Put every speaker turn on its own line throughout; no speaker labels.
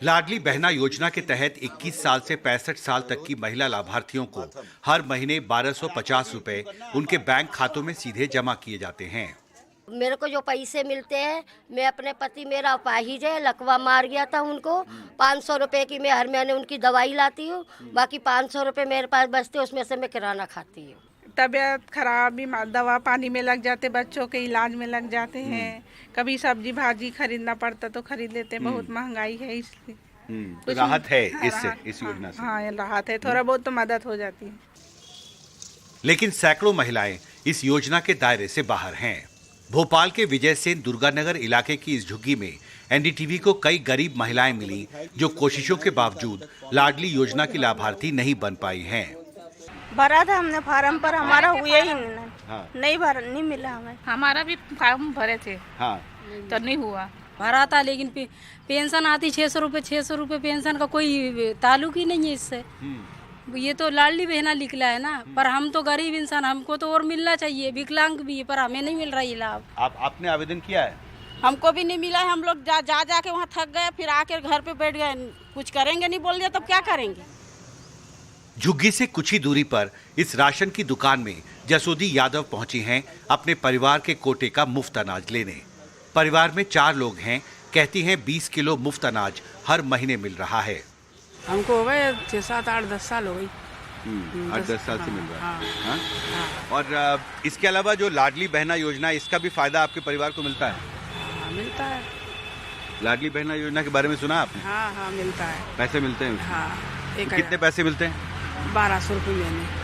लाडली बहना योजना के तहत 21 साल से 65 साल तक की महिला लाभार्थियों को हर महीने 1250 रुपए उनके बैंक खातों में सीधे जमा किए जाते हैं।
मेरे को जो पैसे मिलते हैं, मैं अपने पति मेरा अपाहिज है, लकवा मार गया था उनको। 500 रुपए की मैं हर महीने उनकी दवाई लाती हूँ, बाकी 500 रुपए मेरे पास बचते, उसमें से मैं किराना खाती हूँ।
तबीयत खराब भी दवा पानी में लग जाते, बच्चों के इलाज में लग जाते हैं। कभी सब्जी भाजी खरीदना पड़ता तो खरीद लेते हैं, बहुत महंगाई है इसलिए।
तो राहत है इससे, इस योजना से।
हाँ, राहत है, थोड़ा बहुत तो मदद हो जाती है।
लेकिन सैकड़ों महिलाएं इस योजना के दायरे से बाहर हैं। भोपाल के विजय सेन दुर्गानगर इलाके की इस झुग्गी में एनडीटीवी को कई गरीब महिलाएं मिली जो कोशिशों के बावजूद लाडली योजना की लाभार्थी नहीं बन पाई हैं।
भरा था हमने फार्म, पर हमारा हुआ ही नहीं।
हाँ।
नहीं मिला हमें।
हमारा भी फार्म भरे थे।
हाँ।
तो नहीं हुआ।
भरा था, लेकिन पेंशन आती 600 रुपए पेंशन का कोई ताल्लुक ही नहीं है इससे। ये तो लाडली बहना निकला है ना, पर हम तो गरीब इंसान, हमको तो और मिलना चाहिए। विकलांग भी है, पर हमें नहीं मिल रहा ये लाभ।
आपने आवेदन किया है?
हमको भी नहीं मिला है। हम लोग जा के वहाँ थक गए, फिर आकर घर पे बैठ गए। कुछ करेंगे नहीं बोल दिया, तब क्या करेंगे।
झुग्गी से कुछ ही दूरी पर इस राशन की दुकान में जसोदी यादव पहुंची हैं अपने परिवार के कोटे का मुफ्त अनाज लेने। परिवार में 4 लोग हैं। कहती हैं 20 किलो मुफ्त अनाज हर महीने मिल रहा है।
हमको हो गए 6, 7, 8, 10 साल हो गई।
8-10 साल से मिल रहा है। और इसके अलावा जो लाडली बहना योजना है, इसका भी फायदा आपके परिवार को मिलता है?
हाँ, मिलता है।
लाडली बहना योजना के बारे में सुना आपने?
हाँ, मिलता है।
पैसे मिलते हैं?
हाँ,
तो कितने पैसे मिलते हैं?
1200 रुपये महीने।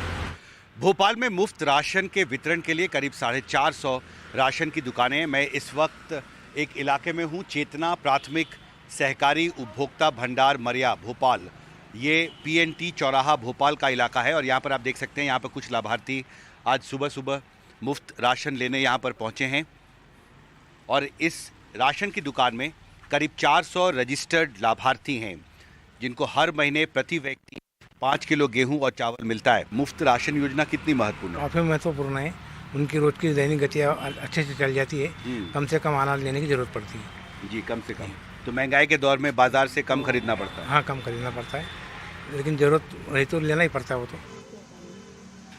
भोपाल में मुफ्त राशन के वितरण के लिए करीब 450 राशन की दुकानें हैं। मैं इस वक्त एक इलाके में हूँ, चेतना प्राथमिक सहकारी उपभोक्ता भंडार मरिया भोपाल। ये पीएनटी चौराहा भोपाल का इलाका है और यहाँ पर आप देख सकते हैं, यहाँ पर कुछ लाभार्थी आज सुबह सुबह मुफ्त राशन लेने यहाँ पर पहुँचे हैं। और इस राशन की दुकान में करीब 400 रजिस्टर्ड लाभार्थी हैं जिनको हर महीने प्रति व्यक्ति 5 किलो गेहूं और चावल मिलता है। मुफ्त राशन योजना कितनी महत्वपूर्ण है?
काफ़ी महत्वपूर्ण है। उनकी रोज की दैनिक गतियाँ अच्छे से चल जाती है। कम से कम अनाज लेने की जरूरत पड़ती है।
जी, कम से कम। तो महंगाई के दौर में बाजार से कम खरीदना पड़ता है?
हाँ, कम खरीदना पड़ता है, लेकिन जरूरत रही तो लेना ही पड़ता है वो तो।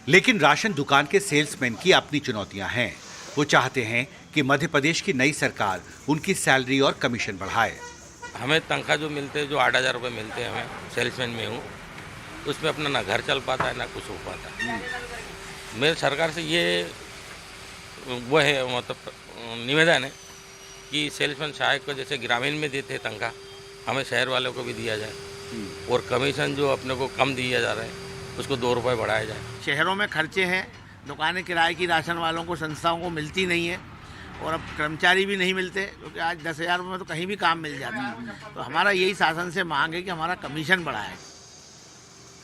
लेकिन राशन दुकान के सेल्समैन की अपनी चुनौतियां हैं। वो चाहते हैं कि मध्य प्रदेश की नई सरकार उनकी सैलरी और कमीशन बढ़ाए।
हमें तनख्वाह जो मिलते हैं, जो 8,000 रुपये मिलते हैं, हमें सेल्समैन में हूँ, उसमें अपना ना घर चल पाता है ना कुछ हो पाता है। मेरे सरकार से ये वो है, मतलब निवेदन है कि सेल्समैन सहायक को जैसे ग्रामीण में देते हैं तनख्वाह, हमें शहर वालों को भी दिया जाए। और कमीशन जो अपने को कम दिया जा रहा है उसको 2 रुपये बढ़ाया जाए।
शहरों में खर्चे हैं, दुकानें किराए की राशन वालों को, संस्थाओं को मिलती नहीं है और अब कर्मचारी भी नहीं मिलते, क्योंकि आज 10,000 में तो कहीं भी काम मिल जाता है। तो हमारा यही शासन से मांग है कि हमारा कमीशन बढ़ाए।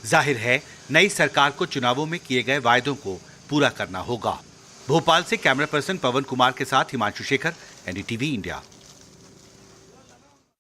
जाहिर है नई सरकार को चुनावों में किए गए वायदों को पूरा करना होगा। भोपाल से कैमरा पर्सन पवन कुमार के साथ हिमांशु शेखर, एनडीटीवी इंडिया।